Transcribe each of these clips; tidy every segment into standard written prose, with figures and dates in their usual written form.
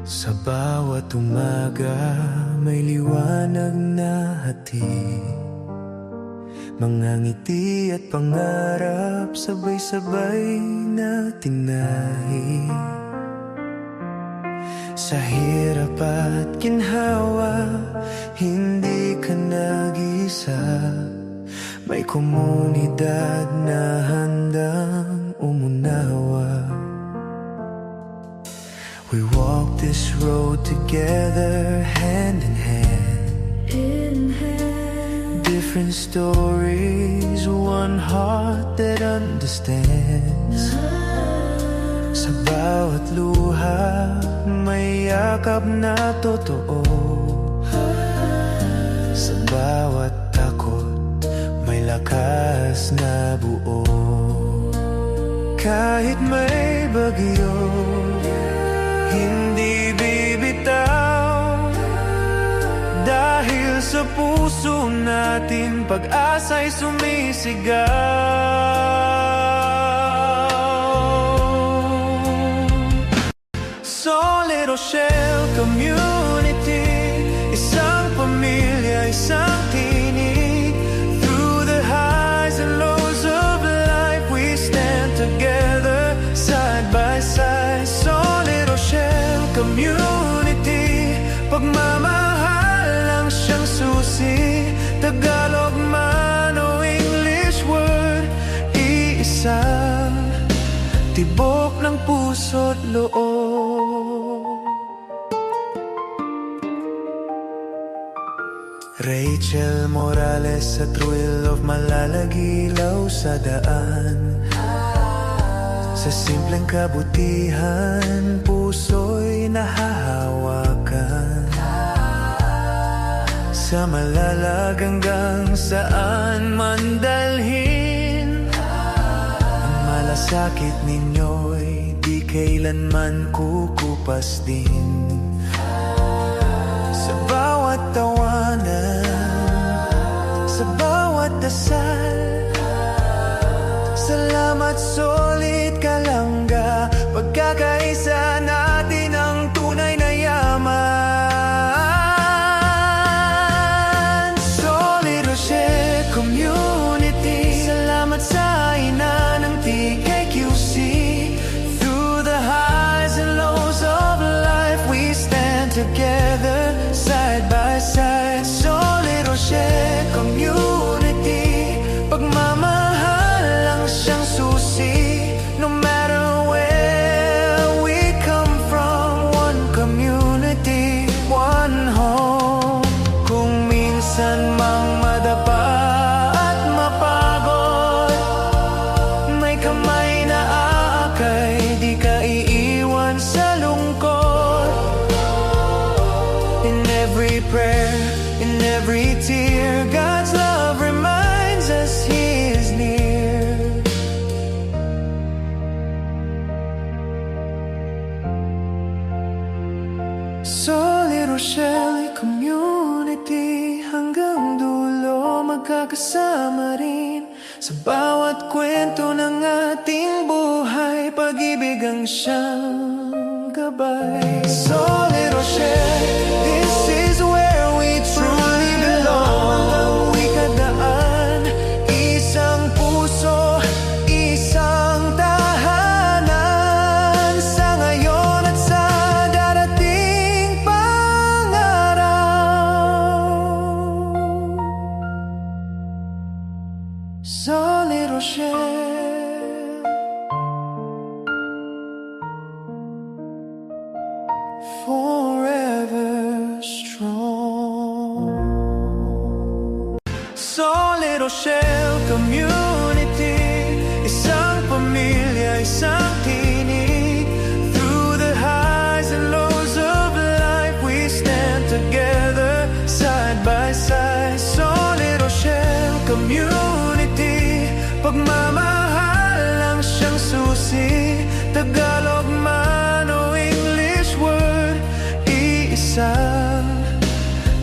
Sa bawat umaga may liwanag na hatid, mga ngiti at pangarap sabay-sabay nating nahid. Sa hirap at ginhawa, hindi ka nag-isa, may komunidad na handang umunawa. We walk this road together, hand in hand. Different stories, one heart that understands. Sa bawat luha, may yakap na totoo. Sa bawat takot, may lakas na buo. Kahit may bagyo, hindi bibitaw, dahil sa puso natin pag-asa'y sumisigaw. Solid Rochelle Community, isang pamilya, isang tinig. Through the highs and lows of life, we stand together, side by side. Solid Rochelle Community, pagmamahal lang siyang susi. Tagalog man o English word, iisa, tibok ng puso't loob. Rachel Morales sa thrill of malalagilaw sa daan. Sa simpleng kabutihan, puso'y nahahawakan. Sa malalag hanggang saan man dalhin, ang malasakit ninyo'y di kailanman kukupas din. Sa bawat tawanan, sa bawat dasal, salamat solid kalangga. Pagkakaisa natin ang tunay na yaman. Solid Rochelle Community, salamat sa ina ng TKQC. Through the highs and lows of life, we stand together, side by side. Solid Rochelle Community, pagmamahal lang siyang susi. No matter where we come from, one community, one home. Kung minsan mang madapa at mapagod, may kamay na aakay, di ka iiwan sa lungkot. In every prayer, in every tear, God's love reminds us He is near. Solid Rochelle Community, hanggang dulo magkakasama rin. Sa bawat kwento ng ating buhay, pag-ibig ang siyang gabay. Solid Rochelle, this is where we truly belong. Wikadaan, isang puso, isang tahanan. Sa ngayon at sa darating pang-araw. Solid Rochelle, forever strong. Solid Rochelle Community, isang pamilya, isang tinig. Through the highs and lows of life, we stand together, Tagalog man o English word, iisa,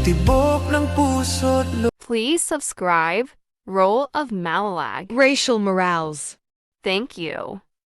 tibok ng puso't loob. Please subscribe. Role of Malalag. Racial Morales. Thank you.